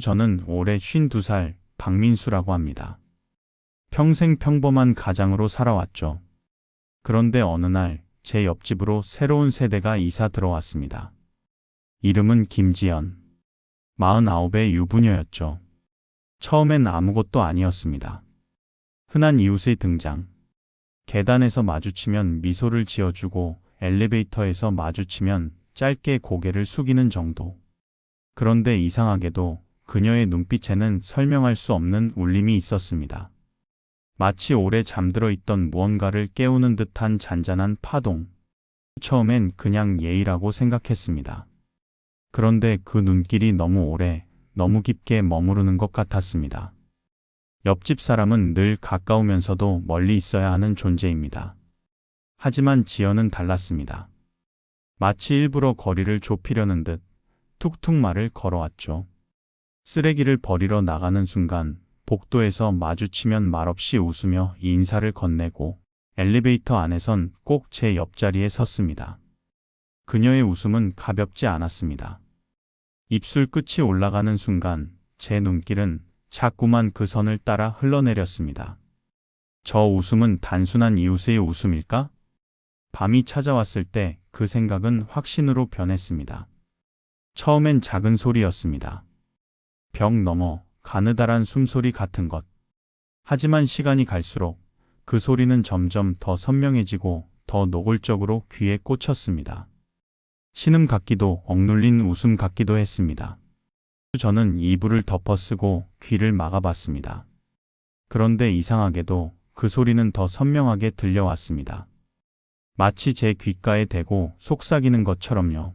저는 올해 52살 박민수라고 합니다. 평생 평범한 가장으로 살아왔죠. 그런데 어느 날 제 옆집으로 새로운 세대가 이사 들어왔습니다. 이름은 김지연. 49의 유부녀였죠. 처음엔 아무것도 아니었습니다. 흔한 이웃의 등장. 계단에서 마주치면 미소를 지어주고 엘리베이터에서 마주치면 짧게 고개를 숙이는 정도. 그런데 이상하게도 그녀의 눈빛에는 설명할 수 없는 울림이 있었습니다. 마치 오래 잠들어 있던 무언가를 깨우는 듯한 잔잔한 파동. 처음엔 그냥 예의라고 생각했습니다. 그런데 그 눈길이 너무 오래, 너무 깊게 머무르는 것 같았습니다. 옆집 사람은 늘 가까우면서도 멀리 있어야 하는 존재입니다. 하지만 지연은 달랐습니다. 마치 일부러 거리를 좁히려는 듯 툭툭 말을 걸어왔죠. 쓰레기를 버리러 나가는 순간 복도에서 마주치면 말없이 웃으며 인사를 건네고 엘리베이터 안에선 꼭 제 옆자리에 섰습니다. 그녀의 웃음은 가볍지 않았습니다. 입술 끝이 올라가는 순간 제 눈길은 자꾸만 그 선을 따라 흘러내렸습니다. 저 웃음은 단순한 이웃의 웃음일까? 밤이 찾아왔을 때 그 생각은 확신으로 변했습니다. 처음엔 작은 소리였습니다. 벽 너머 가느다란 숨소리 같은 것. 하지만 시간이 갈수록 그 소리는 점점 더 선명해지고 더 노골적으로 귀에 꽂혔습니다. 신음 같기도 억눌린 웃음 같기도 했습니다. 저는 이불을 덮어쓰고 귀를 막아봤습니다. 그런데 이상하게도 그 소리는 더 선명하게 들려왔습니다. 마치 제 귓가에 대고 속삭이는 것처럼요.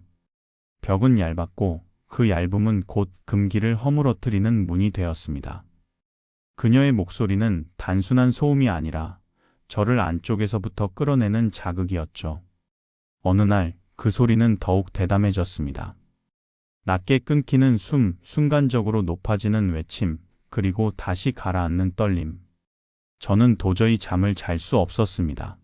벽은 얇았고 그 얇음은 곧 금기를 허물어뜨리는 문이 되었습니다. 그녀의 목소리는 단순한 소음이 아니라 저를 안쪽에서부터 끌어내는 자극이었죠. 어느 날 그 소리는 더욱 대담해졌습니다. 낮게 끊기는 숨, 순간적으로 높아지는 외침, 그리고 다시 가라앉는 떨림. 저는 도저히 잠을 잘 수 없었습니다.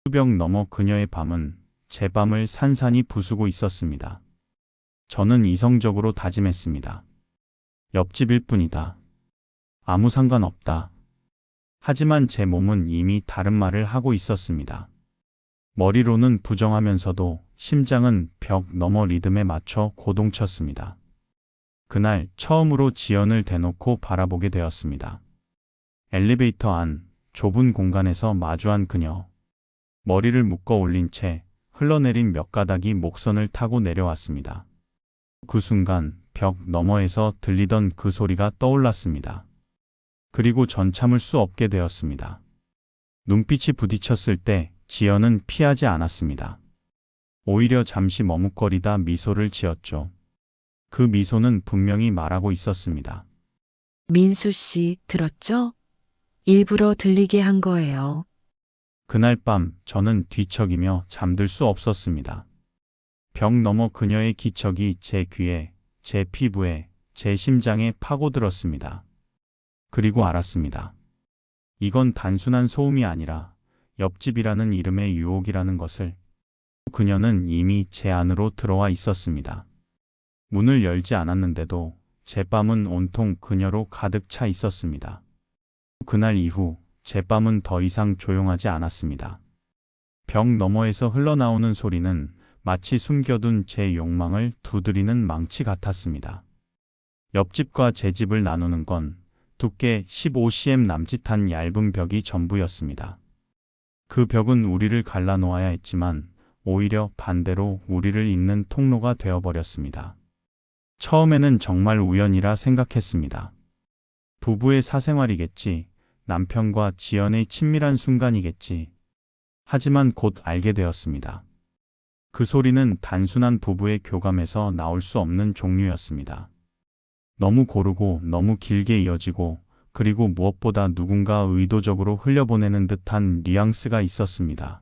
수벽 너머 그녀의 밤은 제 밤을 산산이 부수고 있었습니다. 저는 이성적으로 다짐했습니다. 옆집일 뿐이다. 아무 상관없다. 하지만 제 몸은 이미 다른 말을 하고 있었습니다. 머리로는 부정하면서도 심장은 벽 너머 리듬에 맞춰 고동쳤습니다. 그날 처음으로 지연을 대놓고 바라보게 되었습니다. 엘리베이터 안 좁은 공간에서 마주한 그녀. 머리를 묶어 올린 채 흘러내린 몇 가닥이 목선을 타고 내려왔습니다. 그 순간 벽 너머에서 들리던 그 소리가 떠올랐습니다. 그리고 전 참을 수 없게 되었습니다. 눈빛이 부딪혔을 때 지연은 피하지 않았습니다. 오히려 잠시 머뭇거리다 미소를 지었죠. 그 미소는 분명히 말하고 있었습니다. 민수 씨, 들었죠? 일부러 들리게 한 거예요. 그날 밤 저는 뒤척이며 잠들 수 없었습니다. 벽 너머 그녀의 기척이 제 귀에, 제 피부에, 제 심장에 파고들었습니다. 그리고 알았습니다. 이건 단순한 소음이 아니라 옆집이라는 이름의 유혹이라는 것을. 그녀는 이미 제 안으로 들어와 있었습니다. 문을 열지 않았는데도 제 밤은 온통 그녀로 가득 차 있었습니다. 그날 이후 제 밤은 더 이상 조용하지 않았습니다. 벽 너머에서 흘러나오는 소리는 마치 숨겨둔 제 욕망을 두드리는 망치 같았습니다. 옆집과 제 집을 나누는 건 두께 15cm 남짓한 얇은 벽이 전부였습니다. 그 벽은 우리를 갈라놓아야 했지만 오히려 반대로 우리를 잇는 통로가 되어버렸습니다. 처음에는 정말 우연이라 생각했습니다. 부부의 사생활이겠지, 남편과 지연의 친밀한 순간이겠지. 하지만 곧 알게 되었습니다. 그 소리는 단순한 부부의 교감에서 나올 수 없는 종류였습니다. 너무 고르고 너무 길게 이어지고 그리고 무엇보다 누군가 의도적으로 흘려보내는 듯한 뉘앙스가 있었습니다.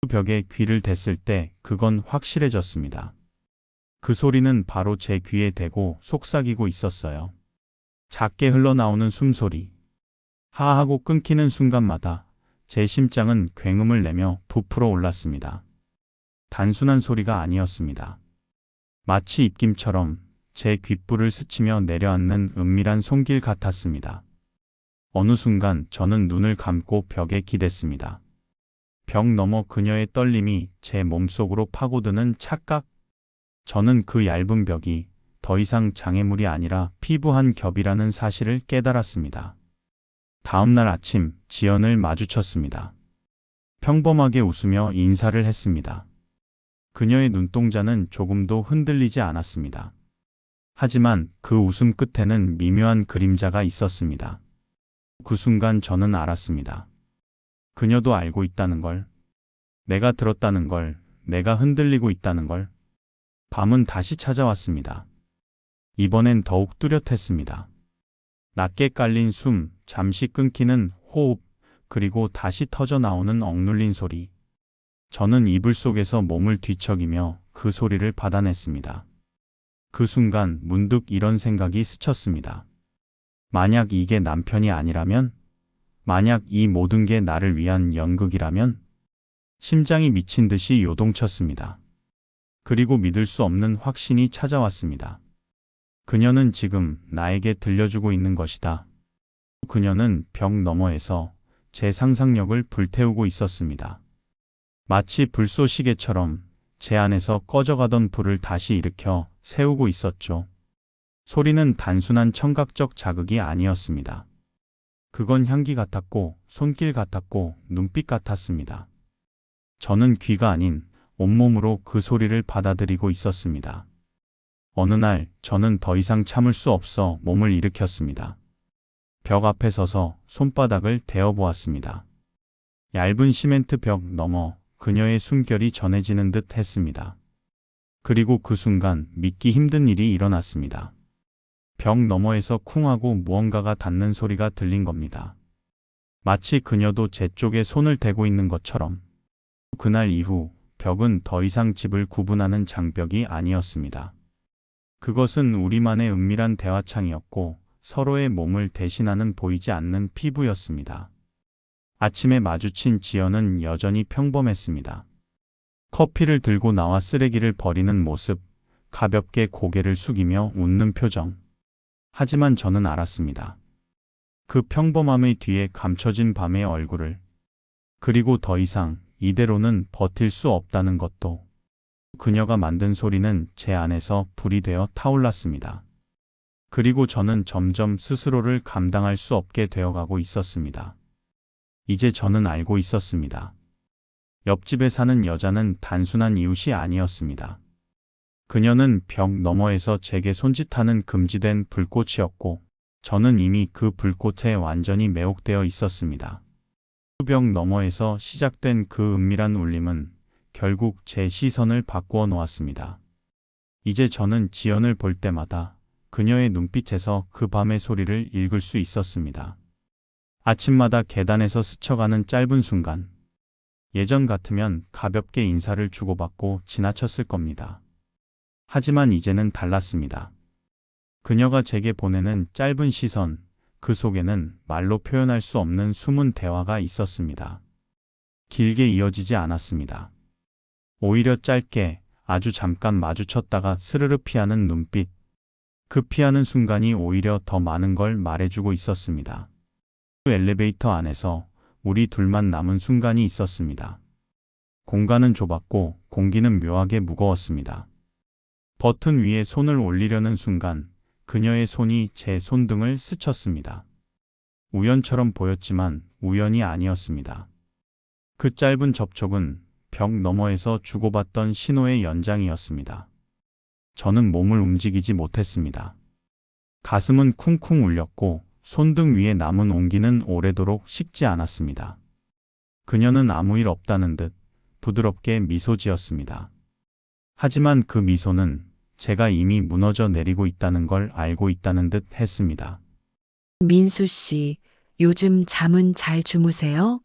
그 벽에 귀를 댔을 때 그건 확실해졌습니다. 그 소리는 바로 제 귀에 대고 속삭이고 있었어요. 작게 흘러나오는 숨소리. 하하고 끊기는 순간마다 제 심장은 굉음을 내며 부풀어 올랐습니다. 단순한 소리가 아니었습니다. 마치 입김처럼 제 귓불을 스치며 내려앉는 은밀한 손길 같았습니다. 어느 순간 저는 눈을 감고 벽에 기댔습니다. 벽 너머 그녀의 떨림이 제 몸속으로 파고드는 착각. 저는 그 얇은 벽이 더 이상 장애물이 아니라 피부 한 겹이라는 사실을 깨달았습니다. 다음 날 아침 지연을 마주쳤습니다. 평범하게 웃으며 인사를 했습니다. 그녀의 눈동자는 조금도 흔들리지 않았습니다. 하지만 그 웃음 끝에는 미묘한 그림자가 있었습니다. 그 순간 저는 알았습니다. 그녀도 알고 있다는 걸, 내가 들었다는 걸, 내가 흔들리고 있다는 걸. 밤은 다시 찾아왔습니다. 이번엔 더욱 뚜렷했습니다. 낮게 깔린 숨, 잠시 끊기는 호흡, 그리고 다시 터져 나오는 억눌린 소리. 저는 이불 속에서 몸을 뒤척이며 그 소리를 받아냈습니다. 그 순간 문득 이런 생각이 스쳤습니다. 만약 이게 남편이 아니라면? 만약 이 모든 게 나를 위한 연극이라면? 심장이 미친 듯이 요동쳤습니다. 그리고 믿을 수 없는 확신이 찾아왔습니다. 그녀는 지금 나에게 들려주고 있는 것이다. 그녀는 벽 너머에서 제 상상력을 불태우고 있었습니다. 마치 불쏘시개처럼 제 안에서 꺼져가던 불을 다시 일으켜 세우고 있었죠. 소리는 단순한 청각적 자극이 아니었습니다. 그건 향기 같았고, 손길 같았고, 눈빛 같았습니다. 저는 귀가 아닌 온몸으로 그 소리를 받아들이고 있었습니다. 어느 날 저는 더 이상 참을 수 없어 몸을 일으켰습니다. 벽 앞에 서서 손바닥을 대어 보았습니다. 얇은 시멘트 벽 너머 그녀의 숨결이 전해지는 듯 했습니다. 그리고 그 순간 믿기 힘든 일이 일어났습니다. 벽 너머에서 쿵하고 무언가가 닿는 소리가 들린 겁니다. 마치 그녀도 제 쪽에 손을 대고 있는 것처럼. 그날 이후 벽은 더 이상 집을 구분하는 장벽이 아니었습니다. 그것은 우리만의 은밀한 대화창이었고 서로의 몸을 대신하는 보이지 않는 피부였습니다. 아침에 마주친 지연은 여전히 평범했습니다. 커피를 들고 나와 쓰레기를 버리는 모습, 가볍게 고개를 숙이며 웃는 표정. 하지만 저는 알았습니다. 그 평범함의 뒤에 감춰진 밤의 얼굴을. 그리고 더 이상 이대로는 버틸 수 없다는 것도. 그녀가 만든 소리는 제 안에서 불이 되어 타올랐습니다. 그리고 저는 점점 스스로를 감당할 수 없게 되어가고 있었습니다. 이제 저는 알고 있었습니다. 옆집에 사는 여자는 단순한 이웃이 아니었습니다. 그녀는 벽 너머에서 제게 손짓하는 금지된 불꽃이었고, 저는 이미 그 불꽃에 완전히 매혹되어 있었습니다. 벽 너머에서 시작된 그 은밀한 울림은 결국 제 시선을 바꾸어 놓았습니다. 이제 저는 지연을 볼 때마다 그녀의 눈빛에서 그 밤의 소리를 읽을 수 있었습니다. 아침마다 계단에서 스쳐가는 짧은 순간, 예전 같으면 가볍게 인사를 주고받고 지나쳤을 겁니다. 하지만 이제는 달랐습니다. 그녀가 제게 보내는 짧은 시선, 그 속에는 말로 표현할 수 없는 숨은 대화가 있었습니다. 길게 이어지지 않았습니다. 오히려 짧게, 아주 잠깐 마주쳤다가 스르르 피하는 눈빛. 그 피하는 순간이 오히려 더 많은 걸 말해주고 있었습니다. 그 엘리베이터 안에서 우리 둘만 남은 순간이 있었습니다. 공간은 좁았고 공기는 묘하게 무거웠습니다. 버튼 위에 손을 올리려는 순간 그녀의 손이 제 손등을 스쳤습니다. 우연처럼 보였지만 우연이 아니었습니다. 그 짧은 접촉은 벽 너머에서 주고받던 신호의 연장이었습니다. 저는 몸을 움직이지 못했습니다. 가슴은 쿵쿵 울렸고 손등 위에 남은 온기는 오래도록 식지 않았습니다. 그녀는 아무 일 없다는 듯 부드럽게 미소 지었습니다. 하지만 그 미소는 제가 이미 무너져 내리고 있다는 걸 알고 있다는 듯 했습니다. 민수 씨, 요즘 잠은 잘 주무세요?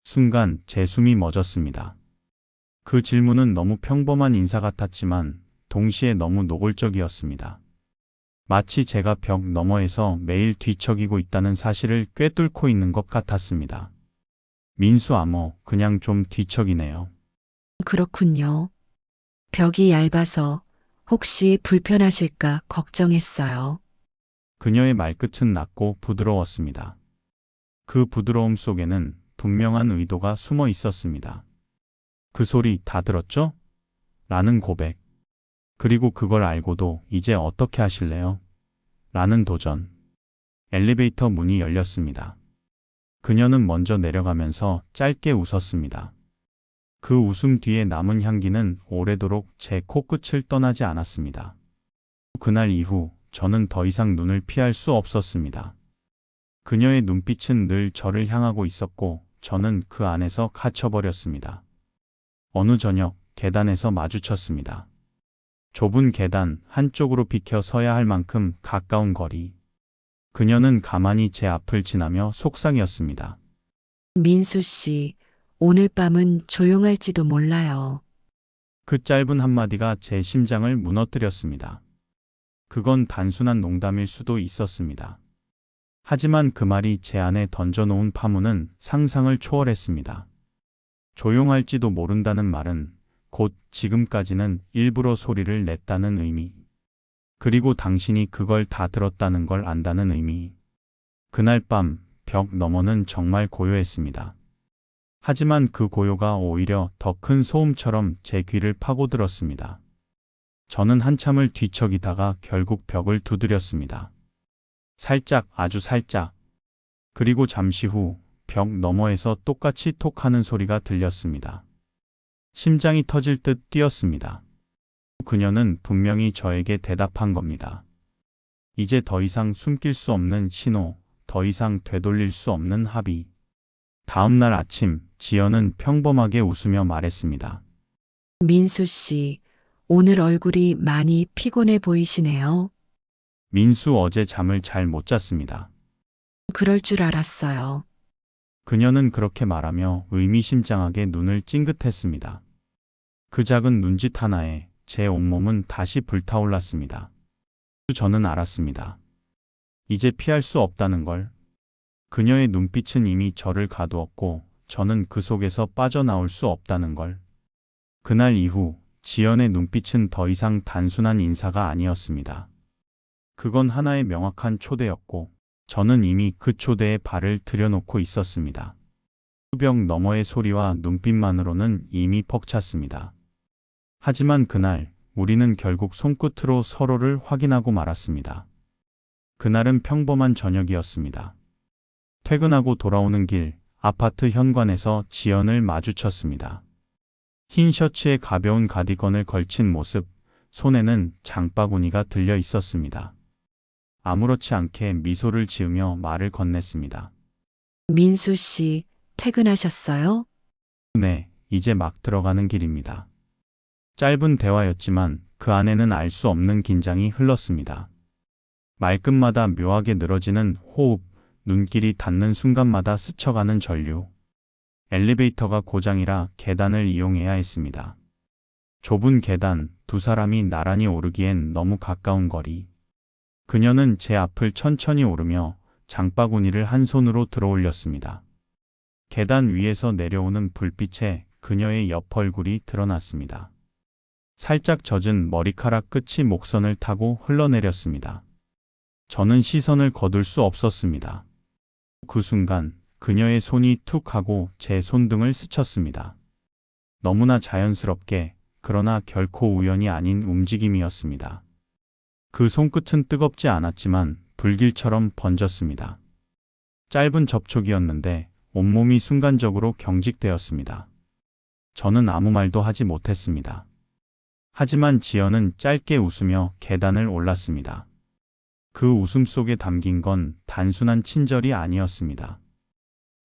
순간 제 숨이 멎었습니다. 그 질문은 너무 평범한 인사 같았지만 동시에 너무 노골적이었습니다. 마치 제가 벽 너머에서 매일 뒤척이고 있다는 사실을 꿰뚫고 있는 것 같았습니다. 민수 아모, 그냥 좀 뒤척이네요. 그렇군요. 벽이 얇아서 혹시 불편하실까 걱정했어요. 그녀의 말끝은 낮고 부드러웠습니다. 그 부드러움 속에는 분명한 의도가 숨어 있었습니다. 그 소리 다 들었죠? 라는 고백. 그리고 그걸 알고도 이제 어떻게 하실래요? 라는 도전. 엘리베이터 문이 열렸습니다. 그녀는 먼저 내려가면서 짧게 웃었습니다. 그 웃음 뒤에 남은 향기는 오래도록 제 코끝을 떠나지 않았습니다. 그날 이후 저는 더 이상 눈을 피할 수 없었습니다. 그녀의 눈빛은 늘 저를 향하고 있었고 저는 그 안에서 갇혀버렸습니다. 어느 저녁 계단에서 마주쳤습니다. 좁은 계단 한쪽으로 비켜 서야 할 만큼 가까운 거리. 그녀는 가만히 제 앞을 지나며 속상이었습니다. 민수 씨, 오늘 밤은 조용할지도 몰라요. 그 짧은 한마디가 제 심장을 무너뜨렸습니다. 그건 단순한 농담일 수도 있었습니다. 하지만 그 말이 제 안에 던져놓은 파문은 상상을 초월했습니다. 조용할지도 모른다는 말은 곧 지금까지는 일부러 소리를 냈다는 의미. 그리고 당신이 그걸 다 들었다는 걸 안다는 의미. 그날 밤 벽 너머는 정말 고요했습니다. 하지만 그 고요가 오히려 더 큰 소음처럼 제 귀를 파고들었습니다. 저는 한참을 뒤척이다가 결국 벽을 두드렸습니다. 살짝, 아주 살짝. 그리고 잠시 후 벽 너머에서 똑같이 톡 하는 소리가 들렸습니다. 심장이 터질 듯 뛰었습니다. 그녀는 분명히 저에게 대답한 겁니다. 이제 더 이상 숨길 수 없는 신호, 더 이상 되돌릴 수 없는 합의. 다음 날 아침, 지연은 평범하게 웃으며 말했습니다. 민수 씨, 오늘 얼굴이 많이 피곤해 보이시네요. 민수 어제 잠을 잘 못 잤습니다. 그럴 줄 알았어요. 그녀는 그렇게 말하며 의미심장하게 눈을 찡긋했습니다. 그 작은 눈짓 하나에 제 온몸은 다시 불타올랐습니다. 저는 알았습니다. 이제 피할 수 없다는 걸. 그녀의 눈빛은 이미 저를 가두었고 저는 그 속에서 빠져나올 수 없다는 걸. 그날 이후 지연의 눈빛은 더 이상 단순한 인사가 아니었습니다. 그건 하나의 명확한 초대였고 저는 이미 그 초대에 발을 들여놓고 있었습니다. 벽 너머의 소리와 눈빛만으로는 이미 벅찼습니다. 하지만 그날 우리는 결국 손끝으로 서로를 확인하고 말았습니다. 그날은 평범한 저녁이었습니다. 퇴근하고 돌아오는 길 아파트 현관에서 지연을 마주쳤습니다. 흰 셔츠에 가벼운 가디건을 걸친 모습, 손에는 장바구니가 들려 있었습니다. 아무렇지 않게 미소를 지으며 말을 건넸습니다. 민수 씨, 퇴근하셨어요? 네, 이제 막 들어가는 길입니다. 짧은 대화였지만 그 안에는 알 수 없는 긴장이 흘렀습니다. 말끝마다 묘하게 늘어지는 호흡, 눈길이 닿는 순간마다 스쳐가는 전류. 엘리베이터가 고장이라 계단을 이용해야 했습니다. 좁은 계단, 두 사람이 나란히 오르기엔 너무 가까운 거리. 그녀는 제 앞을 천천히 오르며 장바구니를 한 손으로 들어올렸습니다. 계단 위에서 내려오는 불빛에 그녀의 옆 얼굴이 드러났습니다. 살짝 젖은 머리카락 끝이 목선을 타고 흘러내렸습니다. 저는 시선을 거둘 수 없었습니다. 그 순간 그녀의 손이 툭 하고 제 손등을 스쳤습니다. 너무나 자연스럽게, 그러나 결코 우연이 아닌 움직임이었습니다. 그 손끝은 뜨겁지 않았지만 불길처럼 번졌습니다. 짧은 접촉이었는데 온몸이 순간적으로 경직되었습니다. 저는 아무 말도 하지 못했습니다. 하지만 지연은 짧게 웃으며 계단을 올랐습니다. 그 웃음 속에 담긴 건 단순한 친절이 아니었습니다.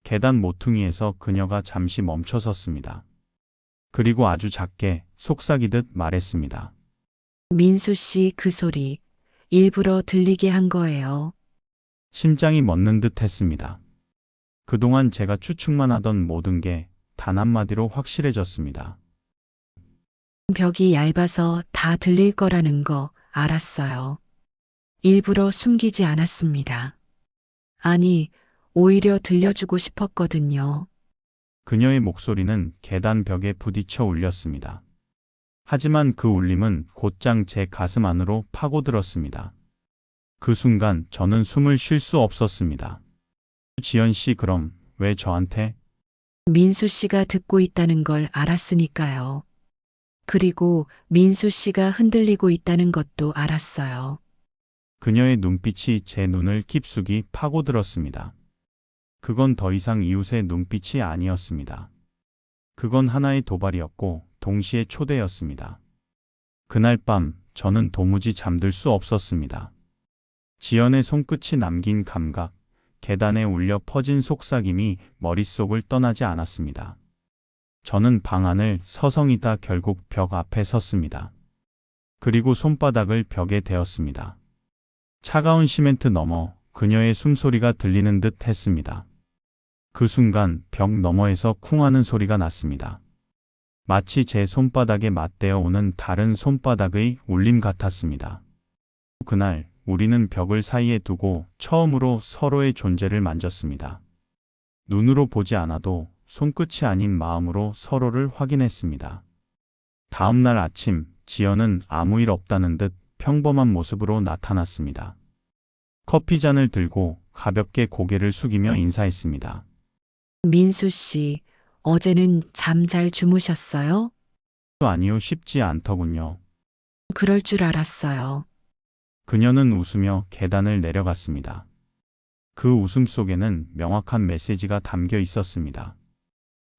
계단 모퉁이에서 그녀가 잠시 멈춰 섰습니다. 그리고 아주 작게 속삭이듯 말했습니다. 민수 씨 그 소리 일부러 들리게 한 거예요. 심장이 멎는 듯 했습니다. 그동안 제가 추측만 하던 모든 게 단 한마디로 확실해졌습니다. 벽이 얇아서 다 들릴 거라는 거 알았어요. 일부러 숨기지 않았습니다. 아니, 오히려 들려주고 싶었거든요. 그녀의 목소리는 계단 벽에 부딪혀 울렸습니다. 하지만 그 울림은 곧장 제 가슴 안으로 파고들었습니다. 그 순간 저는 숨을 쉴 수 없었습니다. 지연 씨, 그럼 왜 저한테? 민수 씨가 듣고 있다는 걸 알았으니까요. 그리고 민수 씨가 흔들리고 있다는 것도 알았어요. 그녀의 눈빛이 제 눈을 깊숙이 파고들었습니다. 그건 더 이상 이웃의 눈빛이 아니었습니다. 그건 하나의 도발이었고 동시에 초대였습니다. 그날 밤 저는 도무지 잠들 수 없었습니다. 지연의 손끝이 남긴 감각, 계단에 울려 퍼진 속삭임이 머릿속을 떠나지 않았습니다. 저는 방 안을 서성이다 결국 벽 앞에 섰습니다. 그리고 손바닥을 벽에 대었습니다. 차가운 시멘트 너머 그녀의 숨소리가 들리는 듯 했습니다. 그 순간 벽 너머에서 쿵하는 소리가 났습니다. 마치 제 손바닥에 맞대어 오는 다른 손바닥의 울림 같았습니다. 그날 우리는 벽을 사이에 두고 처음으로 서로의 존재를 만졌습니다. 눈으로 보지 않아도 손끝이 아닌 마음으로 서로를 확인했습니다. 다음 날 아침 지연은 아무 일 없다는 듯 평범한 모습으로 나타났습니다. 커피잔을 들고 가볍게 고개를 숙이며 인사했습니다. 민수 씨, 어제는 잠 잘 주무셨어요? 아니요, 쉽지 않더군요. 그럴 줄 알았어요. 그녀는 웃으며 계단을 내려갔습니다. 그 웃음 속에는 명확한 메시지가 담겨 있었습니다.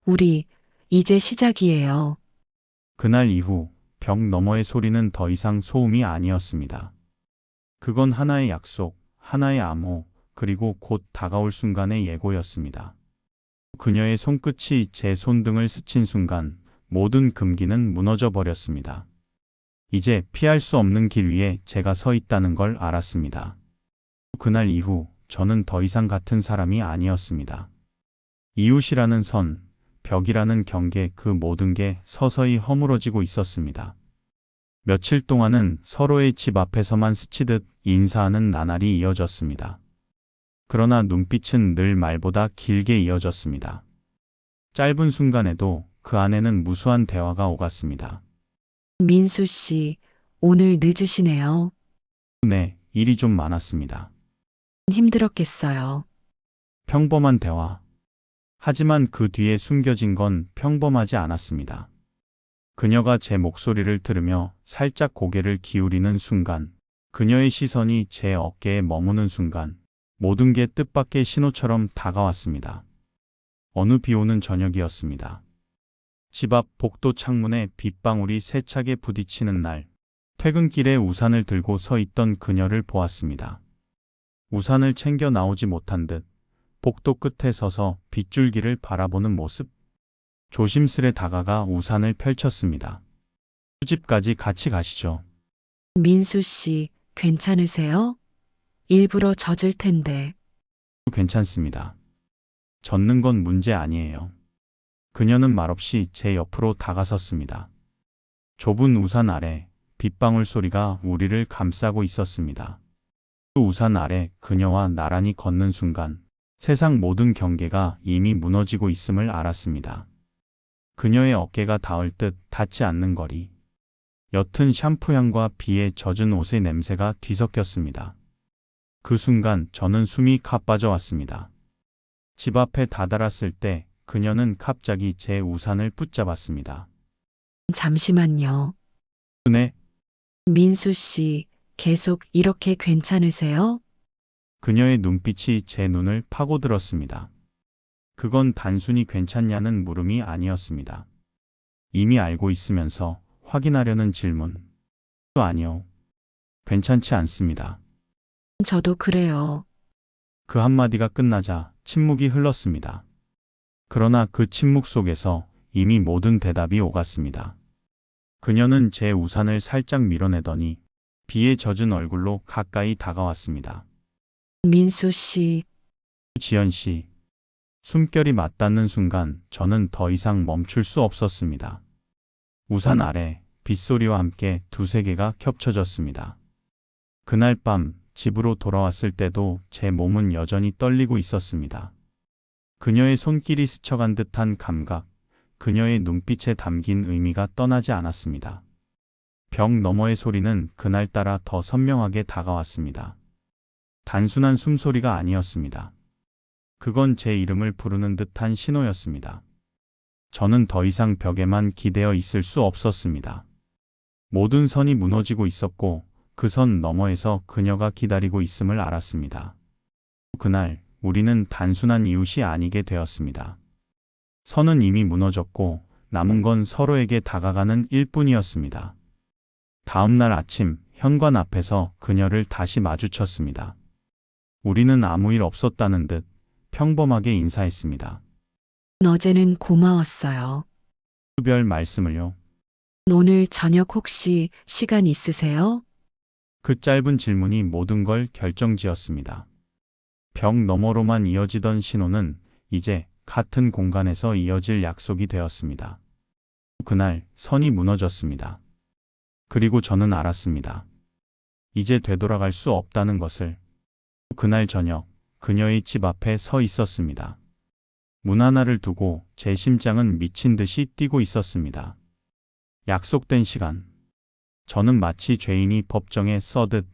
우리 이제 시작이에요. 그날 이후 벽 너머의 소리는 더 이상 소음이 아니었습니다. 그건 하나의 약속, 하나의 암호, 그리고 곧 다가올 순간의 예고였습니다. 그녀의 손끝이 제 손등을 스친 순간 모든 금기는 무너져 버렸습니다. 이제 피할 수 없는 길 위에 제가 서 있다는 걸 알았습니다. 그날 이후 저는 더 이상 같은 사람이 아니었습니다. 이웃이라는 선, 벽이라는 경계, 그 모든 게 서서히 허물어지고 있었습니다. 며칠 동안은 서로의 집 앞에서만 스치듯 인사하는 나날이 이어졌습니다. 그러나 눈빛은 늘 말보다 길게 이어졌습니다. 짧은 순간에도 그 안에는 무수한 대화가 오갔습니다. 민수 씨, 오늘 늦으시네요. 네, 일이 좀 많았습니다. 힘들었겠어요. 평범한 대화. 하지만 그 뒤에 숨겨진 건 평범하지 않았습니다. 그녀가 제 목소리를 들으며 살짝 고개를 기울이는 순간, 그녀의 시선이 제 어깨에 머무는 순간, 모든 게 뜻밖의 신호처럼 다가왔습니다. 어느 비 오는 저녁이었습니다. 집 앞 복도 창문에 빗방울이 세차게 부딪히는 날, 퇴근길에 우산을 들고 서 있던 그녀를 보았습니다. 우산을 챙겨 나오지 못한 듯 복도 끝에 서서 빗줄기를 바라보는 모습. 조심스레 다가가 우산을 펼쳤습니다. 수집까지 같이 가시죠. 민수 씨, 괜찮으세요? 일부러 젖을 텐데. 괜찮습니다. 젖는 건 문제 아니에요. 그녀는 말없이 제 옆으로 다가섰습니다. 좁은 우산 아래 빗방울 소리가 우리를 감싸고 있었습니다. 그 우산 아래 그녀와 나란히 걷는 순간 세상 모든 경계가 이미 무너지고 있음을 알았습니다. 그녀의 어깨가 닿을 듯 닿지 않는 거리. 옅은 샴푸 향과 비에 젖은 옷의 냄새가 뒤섞였습니다. 그 순간 저는 숨이 가빠져왔습니다. 집 앞에 다다랐을 때 그녀는 갑자기 제 우산을 붙잡았습니다. 잠시만요. 네, 민수 씨, 계속 이렇게 괜찮으세요? 그녀의 눈빛이 제 눈을 파고들었습니다. 그건 단순히 괜찮냐는 물음이 아니었습니다. 이미 알고 있으면서 확인하려는 질문. 또 아니요. 괜찮지 않습니다. 저도 그래요. 그 한마디가 끝나자 침묵이 흘렀습니다. 그러나 그 침묵 속에서 이미 모든 대답이 오갔습니다. 그녀는 제 우산을 살짝 밀어내더니 비에 젖은 얼굴로 가까이 다가왔습니다. 민수 씨, 지연 씨. 숨결이 맞닿는 순간 저는 더 이상 멈출 수 없었습니다. 우산 아래 빗소리와 함께 두세 개가 겹쳐졌습니다. 그날 밤 집으로 돌아왔을 때도 제 몸은 여전히 떨리고 있었습니다. 그녀의 손길이 스쳐간 듯한 감각, 그녀의 눈빛에 담긴 의미가 떠나지 않았습니다. 벽 너머의 소리는 그날따라 더 선명하게 다가왔습니다. 단순한 숨소리가 아니었습니다. 그건 제 이름을 부르는 듯한 신호였습니다. 저는 더 이상 벽에만 기대어 있을 수 없었습니다. 모든 선이 무너지고 있었고 그 선 너머에서 그녀가 기다리고 있음을 알았습니다. 그날 우리는 단순한 이웃이 아니게 되었습니다. 선은 이미 무너졌고 남은 건 서로에게 다가가는 일뿐이었습니다. 다음 날 아침 현관 앞에서 그녀를 다시 마주쳤습니다. 우리는 아무 일 없었다는 듯 평범하게 인사했습니다. 어제는 고마웠어요. 별 말씀을요. 오늘 저녁 혹시 시간 있으세요? 그 짧은 질문이 모든 걸 결정지었습니다. 벽 너머로만 이어지던 신호는 이제 같은 공간에서 이어질 약속이 되었습니다. 그날 선이 무너졌습니다. 그리고 저는 알았습니다. 이제 되돌아갈 수 없다는 것을. 그날 저녁 그녀의 집 앞에 서 있었습니다. 문 하나를 두고 제 심장은 미친 듯이 뛰고 있었습니다. 약속된 시간. 저는 마치 죄인이 법정에 서듯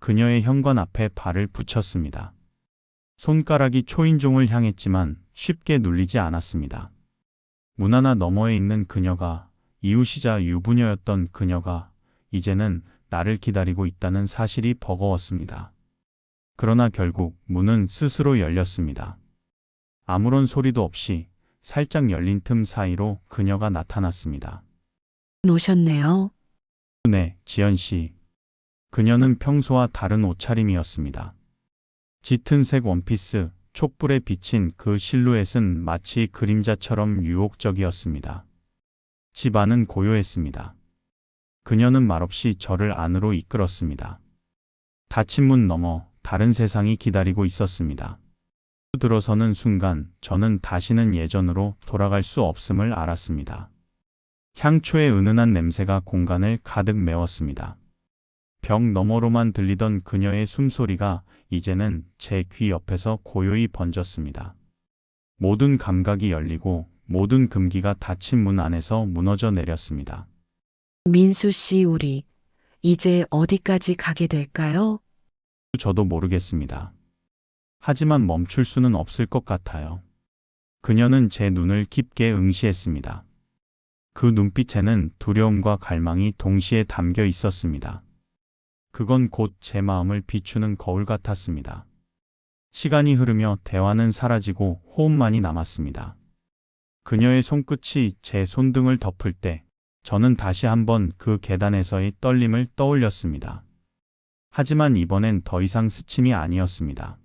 그녀의 현관 앞에 발을 붙였습니다. 손가락이 초인종을 향했지만 쉽게 눌리지 않았습니다. 문 하나 너머에 있는 그녀가, 이웃이자 유부녀였던 그녀가 이제는 나를 기다리고 있다는 사실이 버거웠습니다. 그러나 결국 문은 스스로 열렸습니다. 아무런 소리도 없이 살짝 열린 틈 사이로 그녀가 나타났습니다. 오셨네요. 네, 지연 씨. 그녀는 평소와 다른 옷차림이었습니다. 짙은 색 원피스, 촛불에 비친 그 실루엣은 마치 그림자처럼 유혹적이었습니다. 집 안은 고요했습니다. 그녀는 말없이 저를 안으로 이끌었습니다. 닫힌 문 너머 다른 세상이 기다리고 있었습니다. 들어서는 순간 저는 다시는 예전으로 돌아갈 수 없음을 알았습니다. 향초의 은은한 냄새가 공간을 가득 메웠습니다. 벽 너머로만 들리던 그녀의 숨소리가 이제는 제 귀 옆에서 고요히 번졌습니다. 모든 감각이 열리고 모든 금기가 닫힌 문 안에서 무너져 내렸습니다. 민수 씨, 우리 이제 어디까지 가게 될까요? 저도 모르겠습니다. 하지만 멈출 수는 없을 것 같아요. 그녀는 제 눈을 깊게 응시했습니다. 그 눈빛에는 두려움과 갈망이 동시에 담겨 있었습니다. 그건 곧 제 마음을 비추는 거울 같았습니다. 시간이 흐르며 대화는 사라지고 호흡만이 남았습니다. 그녀의 손끝이 제 손등을 덮을 때 저는 다시 한번 그 계단에서의 떨림을 떠올렸습니다. 하지만 이번엔 더 이상 스침이 아니었습니다.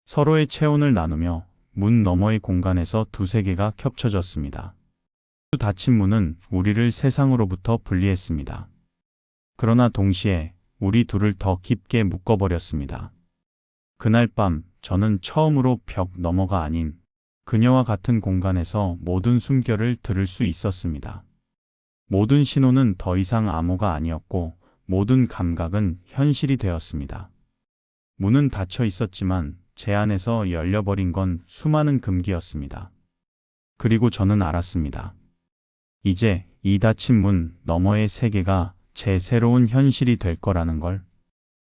서로의 체온을 나누며 문 너머의 공간에서 두 세계가 겹쳐졌습니다. 닫힌 문은 우리를 세상으로부터 분리했습니다. 그러나 동시에 우리 둘을 더 깊게 묶어버렸습니다. 그날 밤 저는 처음으로 벽 너머가 아닌 그녀와 같은 공간에서 모든 숨결을 들을 수 있었습니다. 모든 신호는 더 이상 암호가 아니었고 모든 감각은 현실이 되었습니다. 문은 닫혀 있었지만 제 안에서 열려버린 건 수많은 금기였습니다. 그리고 저는 알았습니다. 이제 이 닫힌 문 너머의 세계가 제 새로운 현실이 될 거라는 걸.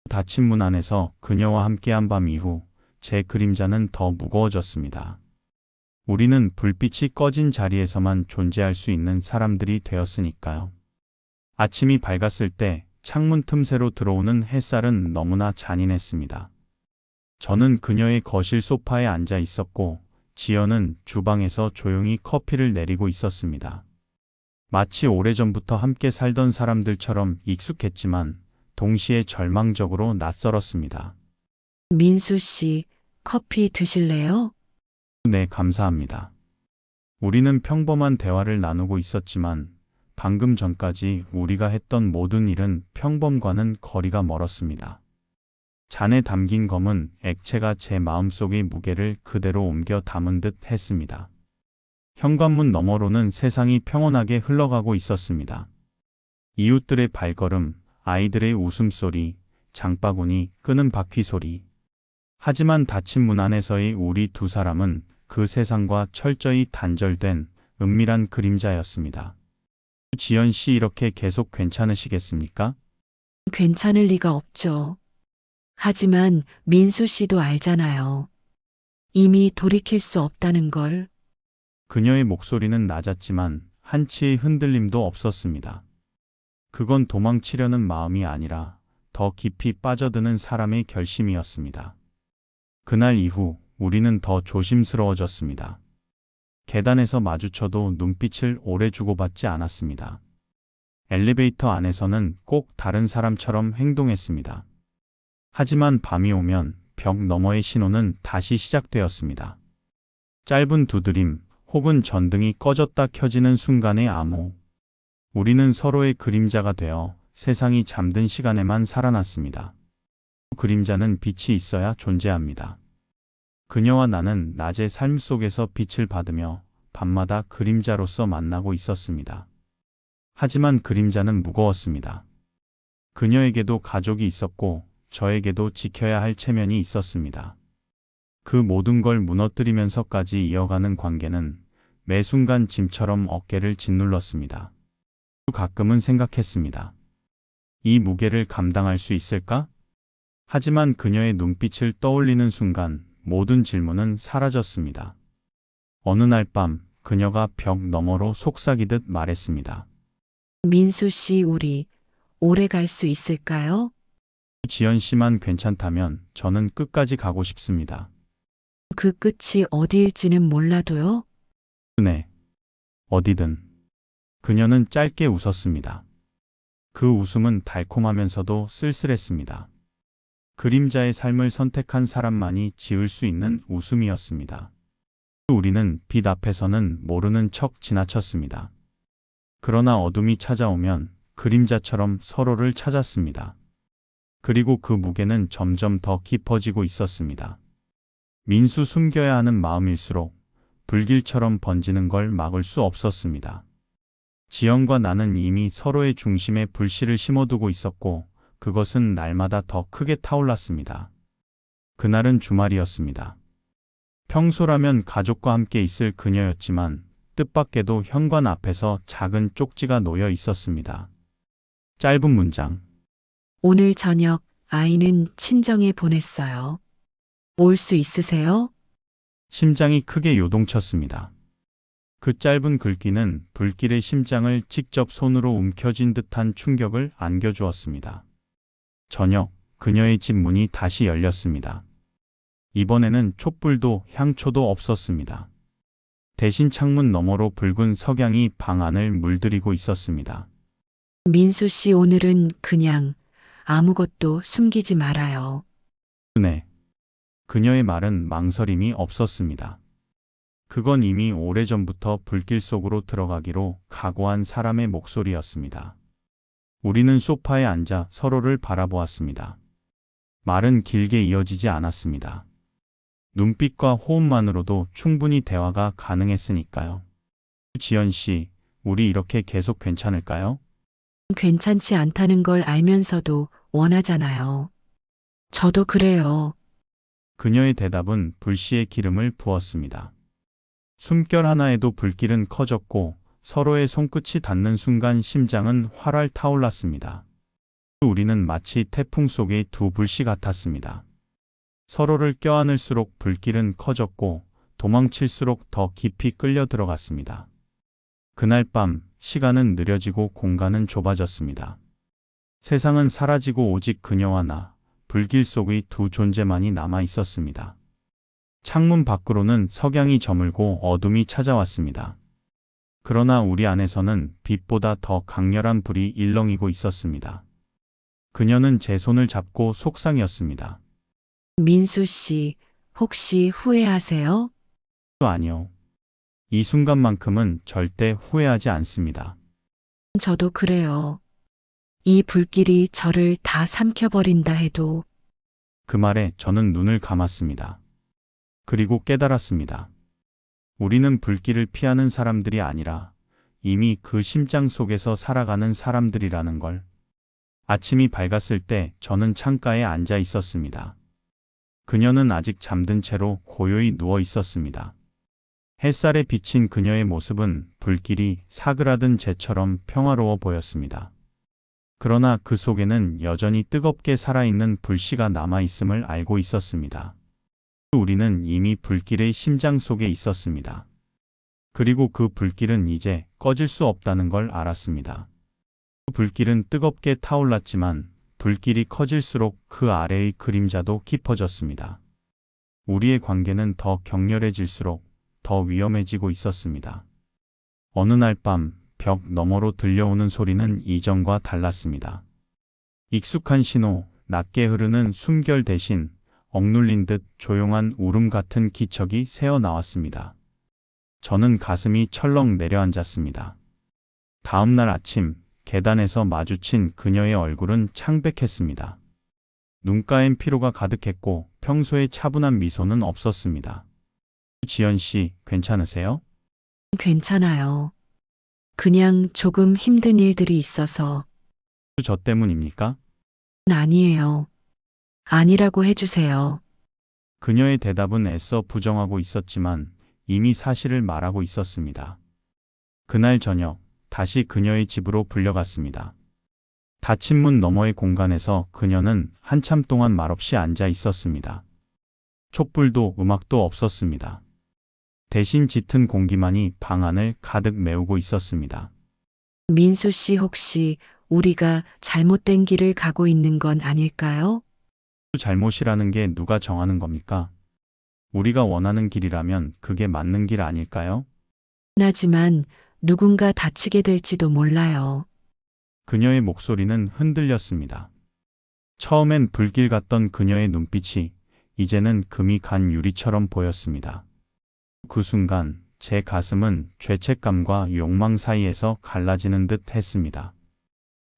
닫힌 문 안에서 그녀와 함께한 밤 이후 제 그림자는 더 무거워졌습니다. 우리는 불빛이 꺼진 자리에서만 존재할 수 있는 사람들이 되었으니까요. 아침이 밝았을 때 창문 틈새로 들어오는 햇살은 너무나 잔인했습니다. 저는 그녀의 거실 소파에 앉아 있었고 지연은 주방에서 조용히 커피를 내리고 있었습니다. 마치 오래전부터 함께 살던 사람들처럼 익숙했지만 동시에 절망적으로 낯설었습니다. 민수 씨, 커피 드실래요? 네, 감사합니다. 우리는 평범한 대화를 나누고 있었지만 방금 전까지 우리가 했던 모든 일은 평범과는 거리가 멀었습니다. 잔에 담긴 검은 액체가 제 마음속의 무게를 그대로 옮겨 담은 듯 했습니다. 현관문 너머로는 세상이 평온하게 흘러가고 있었습니다. 이웃들의 발걸음, 아이들의 웃음소리, 장바구니 끄는 바퀴 소리. 하지만 닫힌 문 안에서의 우리 두 사람은 그 세상과 철저히 단절된 은밀한 그림자였습니다. 지연 씨 이렇게 계속 괜찮으시겠습니까? 괜찮을 리가 없죠. 하지만 민수 씨도 알잖아요. 이미 돌이킬 수 없다는 걸. 그녀의 목소리는 낮았지만 한치의 흔들림도 없었습니다. 그건 도망치려는 마음이 아니라 더 깊이 빠져드는 사람의 결심이었습니다. 그날 이후 우리는 더 조심스러워졌습니다. 계단에서 마주쳐도 눈빛을 오래 주고받지 않았습니다. 엘리베이터 안에서는 꼭 다른 사람처럼 행동했습니다. 하지만 밤이 오면 벽 너머의 신호는 다시 시작되었습니다. 짧은 두드림 혹은 전등이 꺼졌다 켜지는 순간의 암호. 우리는 서로의 그림자가 되어 세상이 잠든 시간에만 살아났습니다. 그림자는 빛이 있어야 존재합니다. 그녀와 나는 낮의 삶 속에서 빛을 받으며 밤마다 그림자로서 만나고 있었습니다. 하지만 그림자는 무거웠습니다. 그녀에게도 가족이 있었고 저에게도 지켜야 할 체면이 있었습니다. 그 모든 걸 무너뜨리면서까지 이어가는 관계는 매 순간 짐처럼 어깨를 짓눌렀습니다. 가끔은 생각했습니다. 이 무게를 감당할 수 있을까? 하지만 그녀의 눈빛을 떠올리는 순간 모든 질문은 사라졌습니다. 어느 날 밤 그녀가 벽 너머로 속삭이듯 말했습니다. 민수 씨, 우리 오래 갈 수 있을까요? 지연 씨만 괜찮다면 저는 끝까지 가고 싶습니다. 그 끝이 어디일지는 몰라도요. 네, 어디든. 그녀는 짧게 웃었습니다. 그 웃음은 달콤하면서도 쓸쓸했습니다. 그림자의 삶을 선택한 사람만이 지을 수 있는 웃음이었습니다. 우리는 빛 앞에서는 모르는 척 지나쳤습니다. 그러나 어둠이 찾아오면 그림자처럼 서로를 찾았습니다. 그리고 그 무게는 점점 더 깊어지고 있었습니다. 민수 숨겨야 하는 마음일수록 불길처럼 번지는 걸 막을 수 없었습니다. 지연과 나는 이미 서로의 중심에 불씨를 심어두고 있었고 그것은 날마다 더 크게 타올랐습니다. 그날은 주말이었습니다. 평소라면 가족과 함께 있을 그녀였지만 뜻밖에도 현관 앞에서 작은 쪽지가 놓여 있었습니다. 짧은 문장. 오늘 저녁 아이는 친정에 보냈어요. 올 수 있으세요? 심장이 크게 요동쳤습니다. 그 짧은 글귀는 불길의 심장을 직접 손으로 움켜쥔 듯한 충격을 안겨주었습니다. 저녁, 그녀의 집 문이 다시 열렸습니다. 이번에는 촛불도 향초도 없었습니다. 대신 창문 너머로 붉은 석양이 방 안을 물들이고 있었습니다. 민수 씨, 오늘은 그냥 아무것도 숨기지 말아요. 네. 그녀의 말은 망설임이 없었습니다. 그건 이미 오래전부터 불길 속으로 들어가기로 각오한 사람의 목소리였습니다. 우리는 소파에 앉아 서로를 바라보았습니다. 말은 길게 이어지지 않았습니다. 눈빛과 호흡만으로도 충분히 대화가 가능했으니까요. 지연 씨, 우리 이렇게 계속 괜찮을까요? 괜찮지 않다는 걸 알면서도 원하잖아요. 저도 그래요. 그녀의 대답은 불씨에 기름을 부었습니다. 숨결 하나에도 불길은 커졌고 서로의 손끝이 닿는 순간 심장은 활활 타올랐습니다. 우리는 마치 태풍 속의 두 불씨 같았습니다. 서로를 껴안을수록 불길은 커졌고 도망칠수록 더 깊이 끌려 들어갔습니다. 그날 밤 시간은 느려지고 공간은 좁아졌습니다. 세상은 사라지고 오직 그녀와 나, 불길 속의 두 존재만이 남아 있었습니다. 창문 밖으로는 석양이 저물고 어둠이 찾아왔습니다. 그러나 우리 안에서는 빛보다 더 강렬한 불이 일렁이고 있었습니다. 그녀는 제 손을 잡고 속상이었습니다. 민수 씨, 혹시 후회하세요? 아니요. 이 순간만큼은 절대 후회하지 않습니다. 저도 그래요. 이 불길이 저를 다 삼켜버린다 해도 그 말에 저는 눈을 감았습니다. 그리고 깨달았습니다. 우리는 불길을 피하는 사람들이 아니라 이미 그 심장 속에서 살아가는 사람들이라는 걸. 아침이 밝았을 때 저는 창가에 앉아 있었습니다. 그녀는 아직 잠든 채로 고요히 누워 있었습니다. 햇살에 비친 그녀의 모습은 불길이 사그라든 재처럼 평화로워 보였습니다. 그러나 그 속에는 여전히 뜨겁게 살아있는 불씨가 남아있음을 알고 있었습니다. 우리는 이미 불길의 심장 속에 있었습니다. 그리고 그 불길은 이제 꺼질 수 없다는 걸 알았습니다. 그 불길은 뜨겁게 타올랐지만 불길이 커질수록 그 아래의 그림자도 깊어졌습니다. 우리의 관계는 더 격렬해질수록 더 위험해지고 있었습니다. 어느 날 밤 벽 너머로 들려오는 소리는 이전과 달랐습니다. 익숙한 신호, 낮게 흐르는 숨결 대신 억눌린 듯 조용한 울음 같은 기척이 새어 나왔습니다. 저는 가슴이 철렁 내려앉았습니다. 다음 날 아침 계단에서 마주친 그녀의 얼굴은 창백했습니다. 눈가엔 피로가 가득했고 평소의 차분한 미소는 없었습니다. 지연 씨, 괜찮으세요? 괜찮아요. 그냥 조금 힘든 일들이 있어서. 저 때문입니까? 아니에요. 아니라고 해주세요. 그녀의 대답은 애써 부정하고 있었지만 이미 사실을 말하고 있었습니다. 그날 저녁 다시 그녀의 집으로 불려갔습니다. 닫힌 문 너머의 공간에서 그녀는 한참 동안 말없이 앉아 있었습니다. 촛불도 음악도 없었습니다. 대신 짙은 공기만이 방 안을 가득 메우고 있었습니다. 민수 씨 혹시 우리가 잘못된 길을 가고 있는 건 아닐까요? 잘못이라는 게 누가 정하는 겁니까? 우리가 원하는 길이라면 그게 맞는 길 아닐까요? 하지만 누군가 다치게 될지도 몰라요. 그녀의 목소리는 흔들렸습니다. 처음엔 불길 같던 그녀의 눈빛이 이제는 금이 간 유리처럼 보였습니다. 그 순간 제 가슴은 죄책감과 욕망 사이에서 갈라지는 듯 했습니다.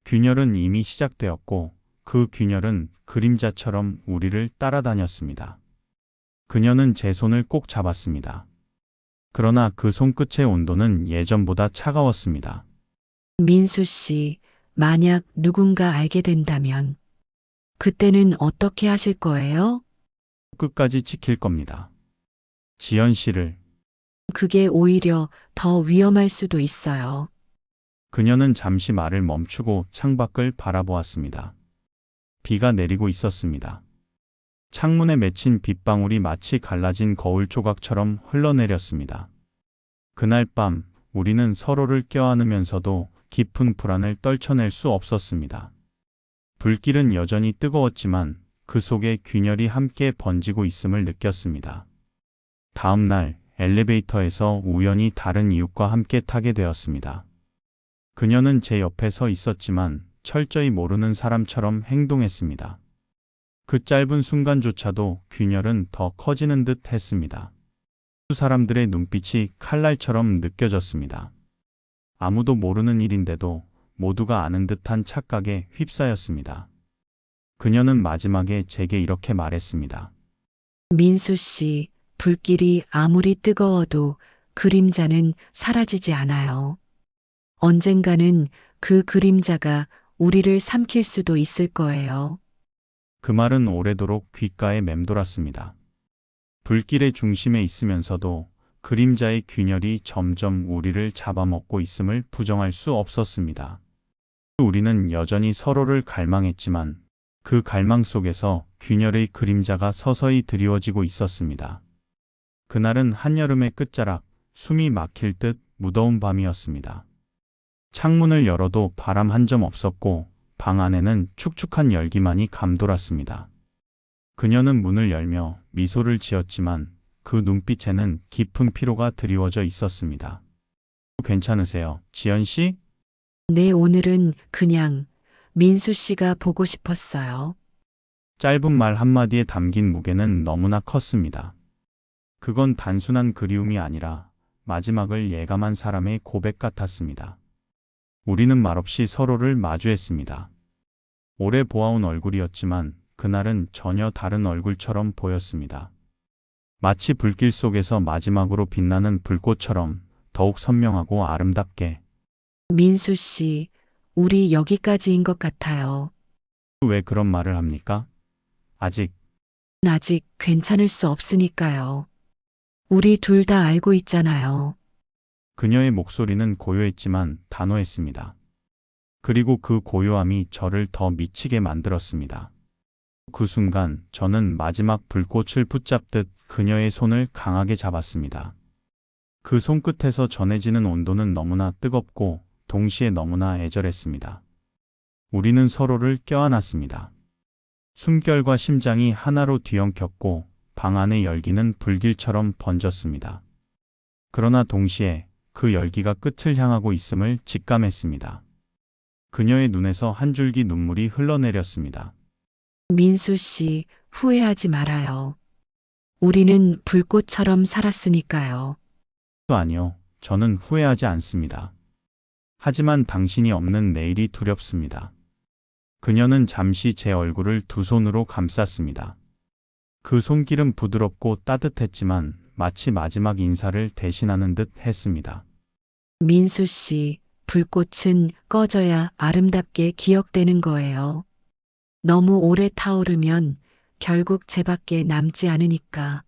균열은 이미 시작되었고 그 균열은 그림자처럼 우리를 따라다녔습니다. 그녀는 제 손을 꼭 잡았습니다. 그러나 그 손끝의 온도는 예전보다 차가웠습니다. 민수 씨, 만약 누군가 알게 된다면 그때는 어떻게 하실 거예요? 끝까지 지킬 겁니다. 지연 씨를. 그게 오히려 더 위험할 수도 있어요. 그녀는 잠시 말을 멈추고 창밖을 바라보았습니다. 비가 내리고 있었습니다. 창문에 맺힌 빗방울이 마치 갈라진 거울 조각처럼 흘러내렸습니다. 그날 밤 우리는 서로를 껴안으면서도 깊은 불안을 떨쳐낼 수 없었습니다. 불길은 여전히 뜨거웠지만 그 속에 균열이 함께 번지고 있음을 느꼈습니다. 다음 날 엘리베이터에서 우연히 다른 이웃과 함께 타게 되었습니다. 그녀는 제 옆에 서 있었지만 철저히 모르는 사람처럼 행동했습니다. 그 짧은 순간조차도 균열은 더 커지는 듯 했습니다. 두 사람들의 눈빛이 칼날처럼 느껴졌습니다. 아무도 모르는 일인데도 모두가 아는 듯한 착각에 휩싸였습니다. 그녀는 마지막에 제게 이렇게 말했습니다. 민수 씨, 불길이 아무리 뜨거워도 그림자는 사라지지 않아요. 언젠가는 그 그림자가 우리를 삼킬 수도 있을 거예요. 그 말은 오래도록 귓가에 맴돌았습니다. 불길의 중심에 있으면서도 그림자의 균열이 점점 우리를 잡아먹고 있음을 부정할 수 없었습니다. 우리는 여전히 서로를 갈망했지만 그 갈망 속에서 균열의 그림자가 서서히 드리워지고 있었습니다. 그날은 한여름의 끝자락, 숨이 막힐 듯 무더운 밤이었습니다. 창문을 열어도 바람 한 점 없었고 방 안에는 축축한 열기만이 감돌았습니다. 그녀는 문을 열며 미소를 지었지만 그 눈빛에는 깊은 피로가 드리워져 있었습니다. 괜찮으세요, 지연 씨? 네, 오늘은 그냥 민수 씨가 보고 싶었어요. 짧은 말 한마디에 담긴 무게는 너무나 컸습니다. 그건 단순한 그리움이 아니라 마지막을 예감한 사람의 고백 같았습니다. 우리는 말없이 서로를 마주했습니다. 오래 보아온 얼굴이었지만 그날은 전혀 다른 얼굴처럼 보였습니다. 마치 불길 속에서 마지막으로 빛나는 불꽃처럼 더욱 선명하고 아름답게. 민수 씨, 우리 여기까지인 것 같아요. 왜 그런 말을 합니까? 아직 아직 괜찮을 수 없으니까요. 우리 둘 다 알고 있잖아요. 그녀의 목소리는 고요했지만 단호했습니다. 그리고 그 고요함이 저를 더 미치게 만들었습니다. 그 순간 저는 마지막 불꽃을 붙잡듯 그녀의 손을 강하게 잡았습니다. 그 손끝에서 전해지는 온도는 너무나 뜨겁고 동시에 너무나 애절했습니다. 우리는 서로를 껴안았습니다. 숨결과 심장이 하나로 뒤엉켰고 방 안의 열기는 불길처럼 번졌습니다. 그러나 동시에 그 열기가 끝을 향하고 있음을 직감했습니다. 그녀의 눈에서 한 줄기 눈물이 흘러내렸습니다. 민수 씨, 후회하지 말아요. 우리는 불꽃처럼 살았으니까요. 또 아니요, 저는 후회하지 않습니다. 하지만 당신이 없는 내일이 두렵습니다. 그녀는 잠시 제 얼굴을 두 손으로 감쌌습니다. 그 손길은 부드럽고 따뜻했지만 마치 마지막 인사를 대신하는 듯 했습니다. 민수 씨, 불꽃은 꺼져야 아름답게 기억되는 거예요. 너무 오래 타오르면 결국 제 밖에 남지 않으니까.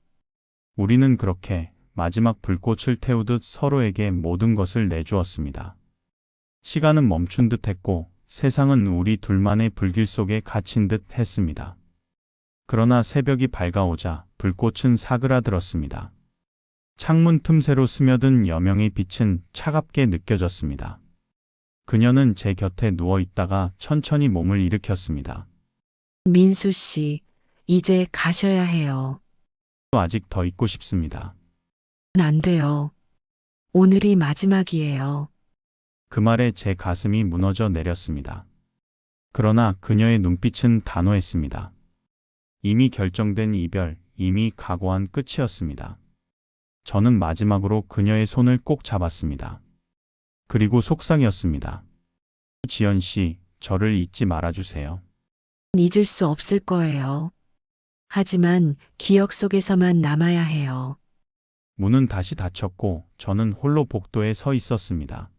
우리는 그렇게 마지막 불꽃을 태우듯 서로에게 모든 것을 내주었습니다. 시간은 멈춘 듯 했고 세상은 우리 둘만의 불길 속에 갇힌 듯 했습니다. 그러나 새벽이 밝아오자 불꽃은 사그라들었습니다. 창문 틈새로 스며든 여명의 빛은 차갑게 느껴졌습니다. 그녀는 제 곁에 누워 있다가 천천히 몸을 일으켰습니다. 민수 씨, 이제 가셔야 해요. 또 아직 더 있고 싶습니다. 안 돼요. 오늘이 마지막이에요. 그 말에 제 가슴이 무너져 내렸습니다. 그러나 그녀의 눈빛은 단호했습니다. 이미 결정된 이별, 이미 각오한 끝이었습니다. 저는 마지막으로 그녀의 손을 꼭 잡았습니다. 그리고 속상이었습니다. 지연 씨, 저를 잊지 말아주세요. 잊을 수 없을 거예요. 하지만 기억 속에서만 남아야 해요. 문은 다시 닫혔고 저는 홀로 복도에 서 있었습니다.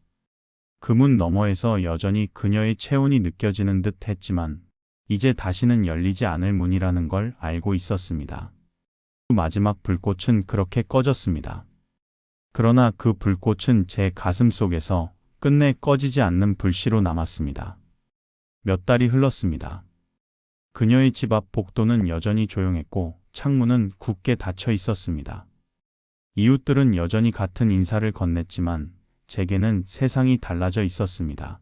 그 문 너머에서 여전히 그녀의 체온이 느껴지는 듯 했지만 이제 다시는 열리지 않을 문이라는 걸 알고 있었습니다. 마지막 불꽃은 그렇게 꺼졌습니다. 그러나 그 불꽃은 제 가슴 속에서 끝내 꺼지지 않는 불씨로 남았습니다. 몇 달이 흘렀습니다. 그녀의 집 앞 복도는 여전히 조용했고 창문은 굳게 닫혀 있었습니다. 이웃들은 여전히 같은 인사를 건넸지만 제게는 세상이 달라져 있었습니다.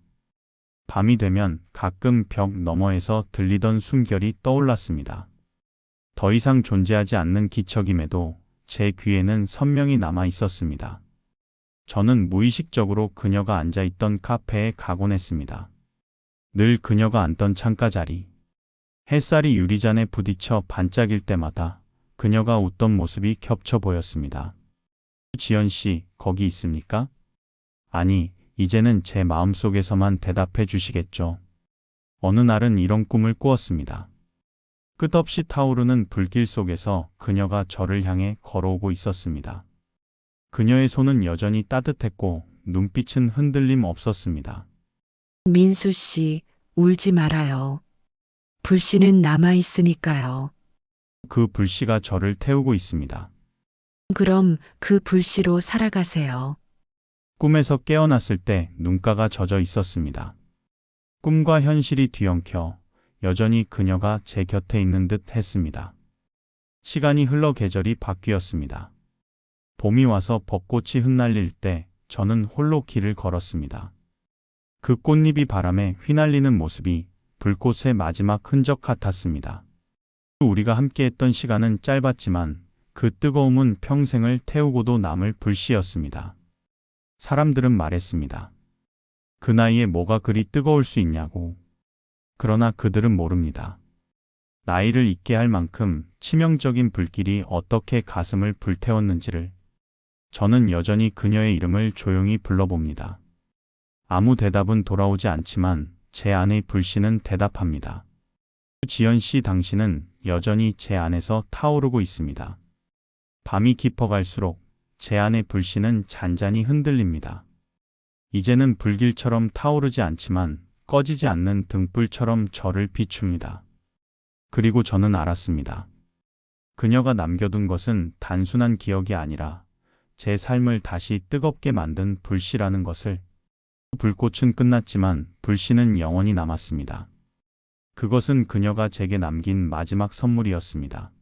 밤이 되면 가끔 벽 너머에서 들리던 숨결이 떠올랐습니다. 더 이상 존재하지 않는 기척임에도 제 귀에는 선명히 남아 있었습니다. 저는 무의식적으로 그녀가 앉아있던 카페에 가곤 했습니다. 늘 그녀가 앉던 창가 자리. 햇살이 유리잔에 부딪혀 반짝일 때마다 그녀가 웃던 모습이 겹쳐 보였습니다. 지연 씨, 거기 있습니까? 아니, 이제는 제 마음속에서만 대답해 주시겠죠. 어느 날은 이런 꿈을 꾸었습니다. 끝없이 타오르는 불길 속에서 그녀가 저를 향해 걸어오고 있었습니다. 그녀의 손은 여전히 따뜻했고 눈빛은 흔들림 없었습니다. 민수 씨, 울지 말아요. 불씨는 남아 있으니까요. 그 불씨가 저를 태우고 있습니다. 그럼 그 불씨로 살아가세요. 꿈에서 깨어났을 때 눈가가 젖어 있었습니다. 꿈과 현실이 뒤엉켜 여전히 그녀가 제 곁에 있는 듯 했습니다. 시간이 흘러 계절이 바뀌었습니다. 봄이 와서 벚꽃이 흩날릴 때 저는 홀로 길을 걸었습니다. 그 꽃잎이 바람에 휘날리는 모습이 불꽃의 마지막 흔적 같았습니다. 우리가 함께했던 시간은 짧았지만 그 뜨거움은 평생을 태우고도 남을 불씨였습니다. 사람들은 말했습니다. 그 나이에 뭐가 그리 뜨거울 수 있냐고. 그러나 그들은 모릅니다. 나이를 잊게 할 만큼 치명적인 불길이 어떻게 가슴을 불태웠는지를. 저는 여전히 그녀의 이름을 조용히 불러봅니다. 아무 대답은 돌아오지 않지만 제 안의 불씨는 대답합니다. 지연 씨, 당신은 여전히 제 안에서 타오르고 있습니다. 밤이 깊어갈수록 제 안의 불씨는 잔잔히 흔들립니다. 이제는 불길처럼 타오르지 않지만 꺼지지 않는 등불처럼 저를 비춥니다. 그리고 저는 알았습니다. 그녀가 남겨둔 것은 단순한 기억이 아니라 제 삶을 다시 뜨겁게 만든 불씨라는 것을. 불꽃은 끝났지만 불씨는 영원히 남았습니다. 그것은 그녀가 제게 남긴 마지막 선물이었습니다.